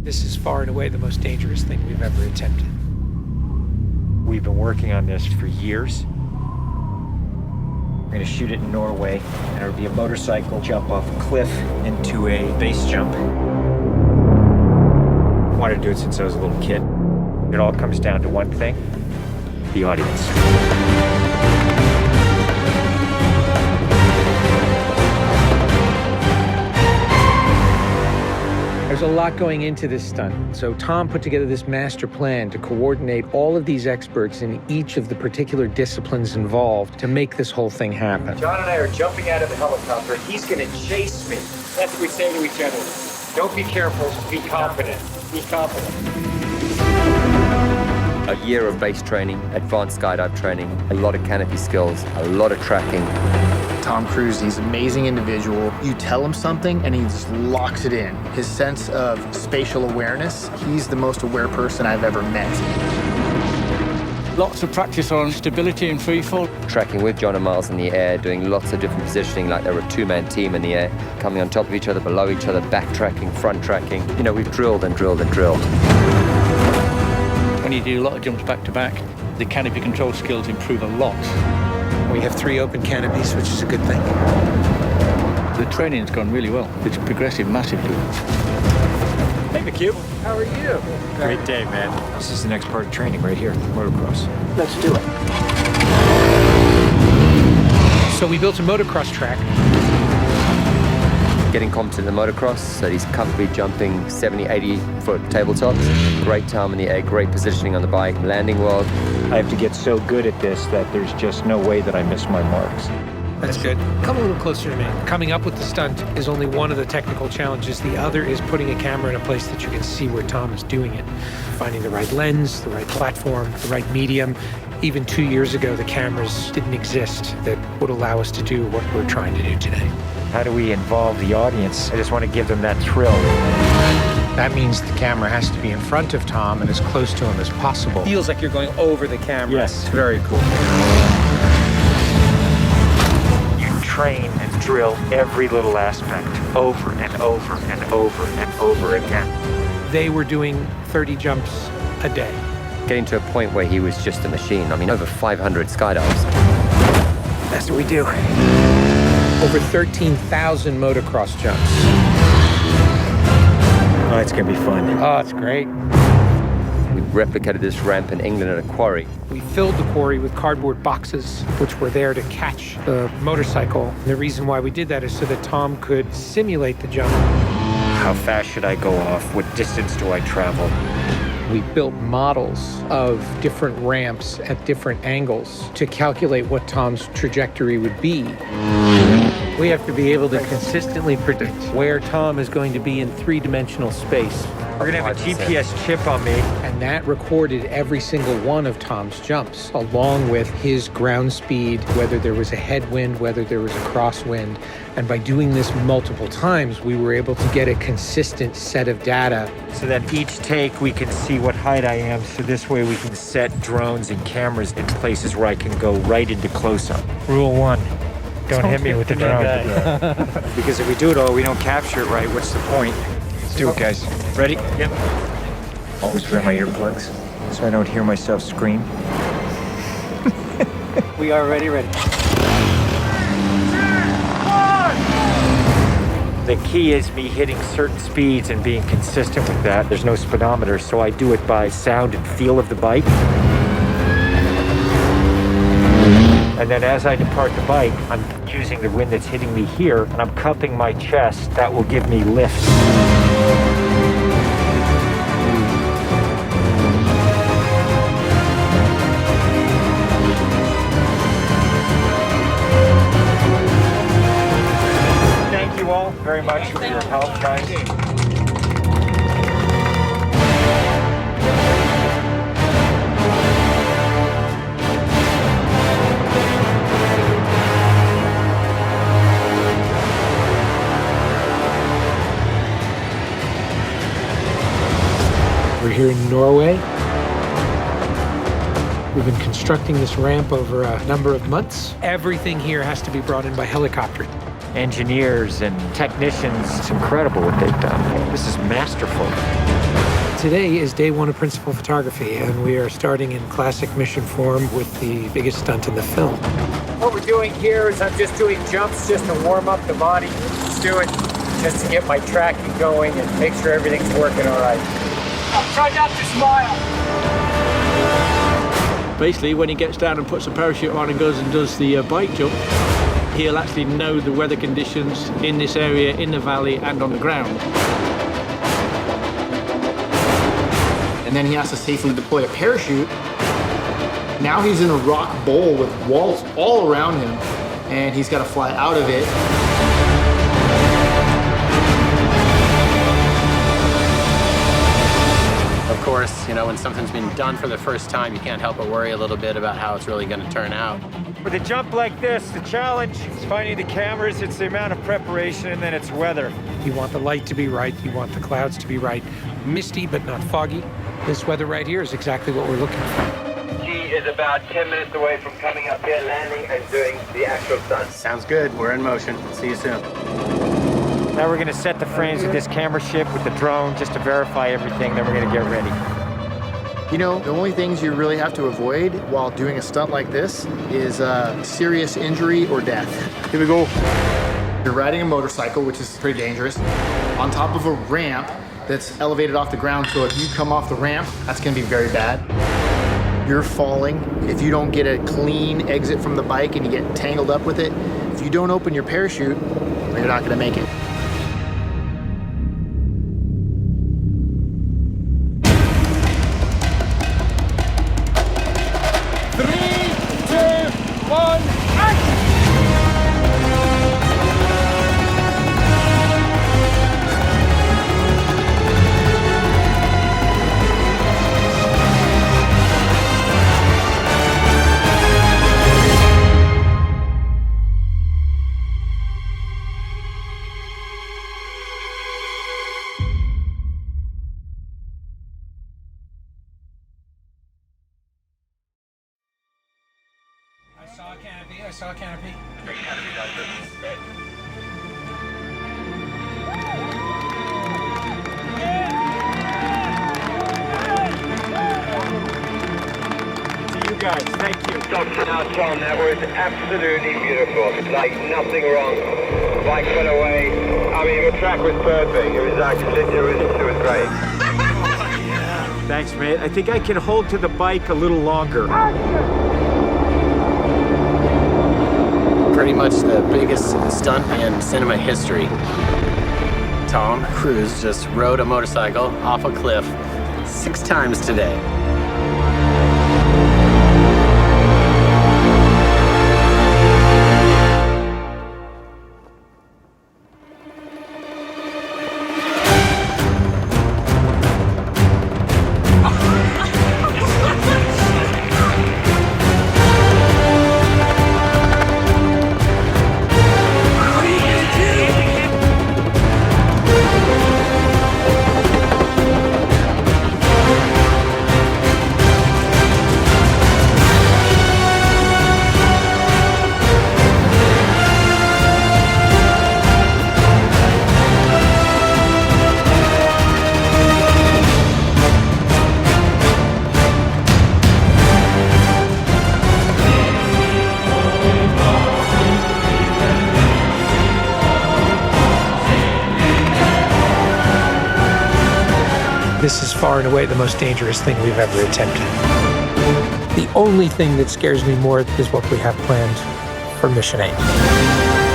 This is far and away the most dangerous thing we've ever attempted. We've been working on this for years. We're gonna shoot it in Norway, and it'll be a motorcycle jump off a cliff into a base jump. I wanted to do it since I was a little kid. It all comes down to one thing: the audience. There's a lot going into this stunt, so Tom put together this master plan to coordinate all of these experts in each of the particular disciplines involved to make this whole thing happen. John and I are jumping out of the helicopter. He's gonna chase me. That's what we say to each other. Don't be careful, be confident. Be confident. A year of base training, advanced skydive training, a lot of canopy skills, a lot of tracking. Tom Cruise, he's an amazing individual. You tell him something and he just locks it in. His sense of spatial awareness, he's the most aware person I've ever met. Lots of practice on stability and freefall. Tracking with John and Miles in the air, doing lots of different positioning like they're a two-man team in the air, coming on top of each other, below each other, backtracking, front tracking. You know, we've drilled and drilled and drilled. When you do a lot of jumps back to back, the canopy control skills improve a lot. We have 3 open canopies, which is a good thing. The training's gone really well. It's progressive massively. Hey, McHugh. How are you? Great day, man. This is the next part of training right here, motocross. Let's do it. So we built a motocross track. Getting competent in the motocross, so he's comfortably jumping 70, 80-foot tabletops. Great time in the air, great positioning on the bike, landing well. I have to get so good at this that there's just no way that I miss my marks. That's good. Come a little closer to me. Coming up with the stunt is only one of the technical challenges. The other is putting a camera in a place that you can see where Tom is doing it. Finding the right lens, the right platform, the right medium. Even 2 years ago, the cameras didn't exist that would allow us to do what we're trying to do today. How do we involve the audience? I just want to give them that thrill. That means the camera has to be in front of Tom and as close to him as possible. Feels like you're going over the camera. Yes, very cool. You train and drill every little aspect over and over and over and over again. They were doing 30 jumps a day. Getting to a point where he was just a machine. I mean, over 500 skydives. That's what we do. Over 13,000 motocross jumps. Oh, it's gonna be fun. Oh, it's great. We replicated this ramp in England at a quarry. We filled the quarry with cardboard boxes, which were there to catch the motorcycle. And the reason why we did that is so that Tom could simulate the jump. How fast should I go off? What distance do I travel? We built models of different ramps at different angles to calculate what Tom's trajectory would be. We have to be able to consistently predict where Tom is going to be in 3-dimensional space. We're gonna have a GPS chip on me. And that recorded every single one of Tom's jumps, along with his ground speed, whether there was a headwind, whether there was a crosswind. And by doing this multiple times, we were able to get a consistent set of data. So that each take we can see what height I am, so this way we can set drones and cameras in places where I can go right into close-up. Rule 1, don't hit me with the drone. Because if we do it all, we don't capture it right, what's the point? Let's do it, guys. Ready? Yep. Always wear my earplugs so I don't hear myself scream. We are ready. The key is me hitting certain speeds and being consistent with that. There's no speedometer, so I do it by sound and feel of the bike. And then as I depart the bike, I'm using the wind that's hitting me here, and I'm cupping my chest. That will give me lift. Thank you all very much for your help, guys. We're here in Norway. We've been constructing this ramp over a number of months. Everything here has to be brought in by helicopter. Engineers and technicians, it's incredible what they've done. This is masterful. Today is day one of principal photography, and we are starting in classic mission form with the biggest stunt in the film. What we're doing here is I'm just doing jumps just to warm up the body. Just do it just to get my tracking going and make sure everything's working all right. Try not to smile. Basically, when he gets down and puts a parachute on and goes and does the bike jump, he'll actually know the weather conditions in this area, in the valley, and on the ground. And then he has to safely deploy a parachute. Now he's in a rock bowl with walls all around him, and he's got to fly out of it. Of course, you know, when something's been done for the first time, you can't help but worry a little bit about how it's really going to turn out. With a jump like this, the challenge is finding the cameras, it's the amount of preparation, and then it's weather. You want the light to be right, you want the clouds to be right. Misty, but not foggy. This weather right here is exactly what we're looking for. He is about 10 minutes away from coming up here, landing, and doing the actual stunt. Sounds good. We're in motion. See you soon. Now we're gonna set the frames with this camera ship with the drone just to verify everything, then we're gonna get ready. You know, the only things you really have to avoid while doing a stunt like this is serious injury or death. Here we go. You're riding a motorcycle, which is pretty dangerous, on top of a ramp that's elevated off the ground, so if you come off the ramp, that's gonna be very bad. You're falling. If you don't get a clean exit from the bike and you get tangled up with it, if you don't open your parachute, you're not gonna make it. I saw a canopy. To you guys, thank you. Now, Tom, that was absolutely beautiful. Like nothing wrong. Bike went away. I mean, the track was perfect. It was actually, it was great. Thanks, mate. I think I can hold to the bike a little longer. Pretty much the biggest stunt in cinema history. Tom Cruise just rode a motorcycle off a cliff 6 times today. This is far and away the most dangerous thing we've ever attempted. The only thing that scares me more is what we have planned for Mission 8.